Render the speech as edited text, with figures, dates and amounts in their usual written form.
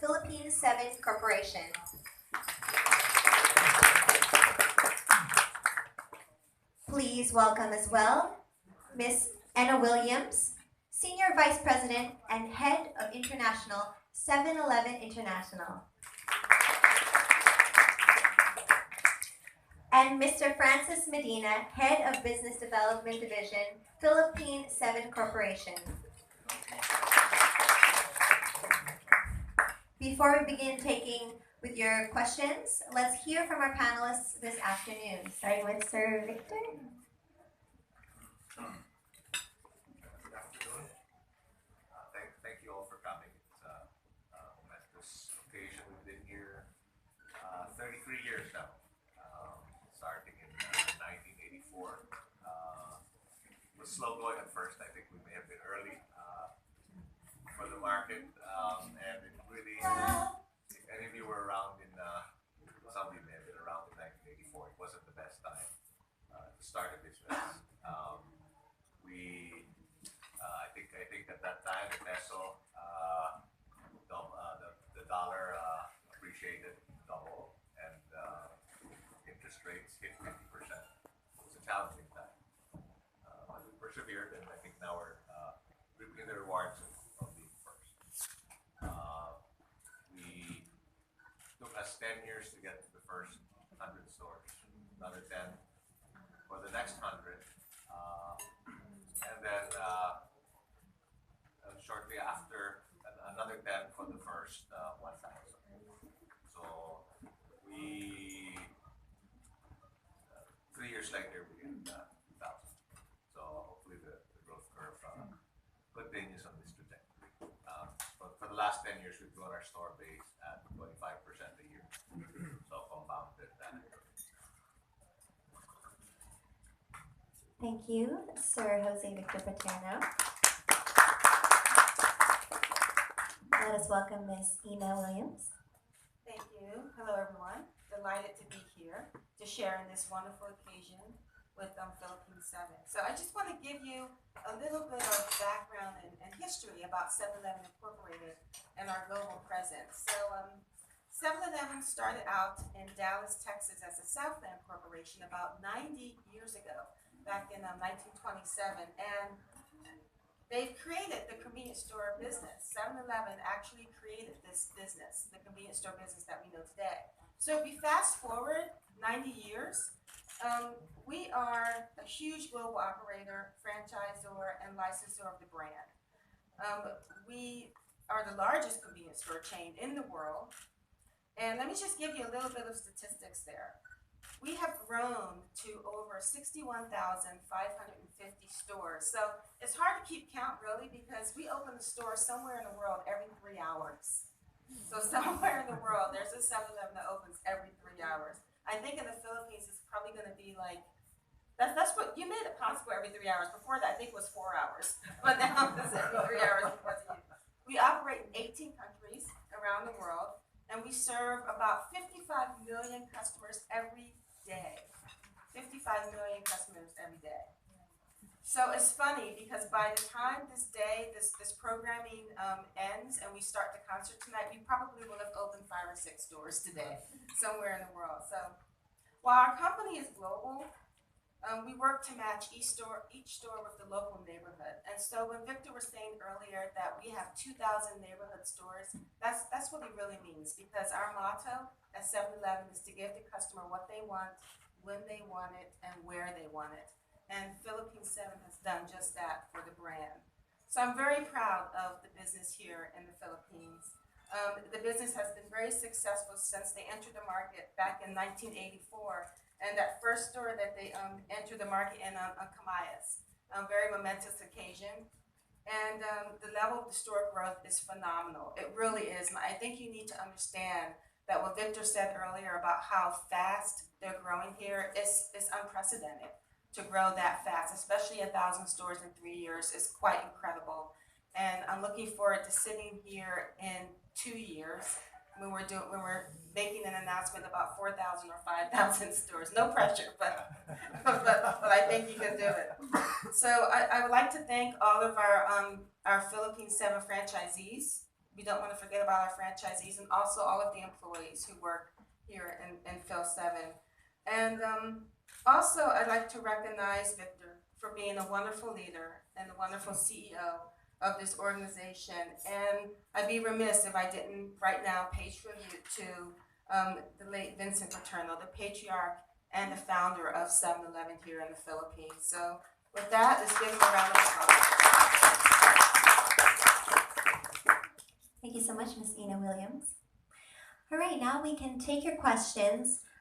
Philippine 7 Corporation. Please welcome as well Ms. Anna Williams, Senior Vice President and Head of International 7-Eleven International. And Mr. Francis Medina, Head of Business Development Division, Philippine 7 Corporation. Before we begin taking with your questions, let's hear from our panelists this afternoon, starting with Sir Victor. Thank you all for coming. It's momentous occasion. We've been here 33 years now, starting in 1984. It was slow going at first. I think we may have been early for the market, and it really, if any of you were around in, some of you may have been around in 1984, it wasn't the best time to start a business. I think at that time the peso, the dollar appreciated double, and interest rates hit 50%. It was a challenging time, but we persevered, and I think now we're reaping the rewards of being first. We took us 10 years to get to the first 100 stores, another 10 for the next 100, and then shortly after, another 10 for the first 1,000. So we 3 years later we hit 2,000. So hopefully the growth curve continues on this trajectory. But for the last 10 years, we've grown our store base at 25% a year. So compounded that. Thank you, Sir Jose Victor Paterno. Let us welcome Ms. Ina Williams. Thank you. Hello, everyone. Delighted to be here to share in this wonderful occasion with Philippine 7. So I just want to give you a little bit of background and history about 7-Eleven Incorporated and our global presence. So 7-Eleven started out in Dallas, Texas as a Southland Corporation about 90 years ago, back in 1927. And they've created the convenience store business. 7-Eleven actually created this business, the convenience store business that we know today. So if you fast forward 90 years, we are a huge global operator, franchisor, and licensor of the brand. We are the largest convenience store chain in the world. And let me just give you a little bit of statistics there. We have grown to over 61,550 stores. So it's hard to keep count, really, because we open a store somewhere in the world every 3 hours. So somewhere in the world, there's a 7-Eleven that opens every 3 hours. I think in the Philippines, it's probably going to be like, that's what, you made it possible every 3 hours. Before that, I think it was 4 hours. But now it's every 3 hours. We operate in 18 countries around the world, and we serve about 55 million customers every day. 55 million customers every day. So it's funny because by the time this programming ends and we start the concert tonight, we probably will have opened 5 or 6 stores today, somewhere in the world. So while our company is global, we work to match each store with the local neighborhood. And so when Victor was saying earlier that we have 2,000 neighborhood stores, that's what it really means, because our motto at 7-Eleven is to give the customer what they want, when they want it, and where they want it. And Philippine 7 has done just that for the brand. So I'm very proud of the business here in the Philippines. The business has been very successful since they entered the market back in 1984. And that first store that they entered the market in on Camayas, a very momentous occasion. And the level of the store growth is phenomenal. It really is. And I think you need to understand that what Victor said earlier about how fast they're growing here is unprecedented. To grow that fast, especially 1,000 stores in 3 years, is quite incredible. And I'm looking forward to sitting here in 2 years when we're making an announcement about 4,000 or 5,000 stores. No pressure, but I think you can do it. So I would like to thank all of our Philippine 7 franchisees we don't want to forget about our franchisees and also all of the employees who work here in Phil 7. And also, I'd like to recognize Victor for being a wonderful leader and a wonderful CEO of this organization. And I'd be remiss if I didn't right now pay tribute to the late Vincent Paterno, the patriarch and the founder of 7-Eleven here in the Philippines. So with that, let's give him a round of applause. Thank you so much, Ms. Ina Williams. All right, now we can take your questions.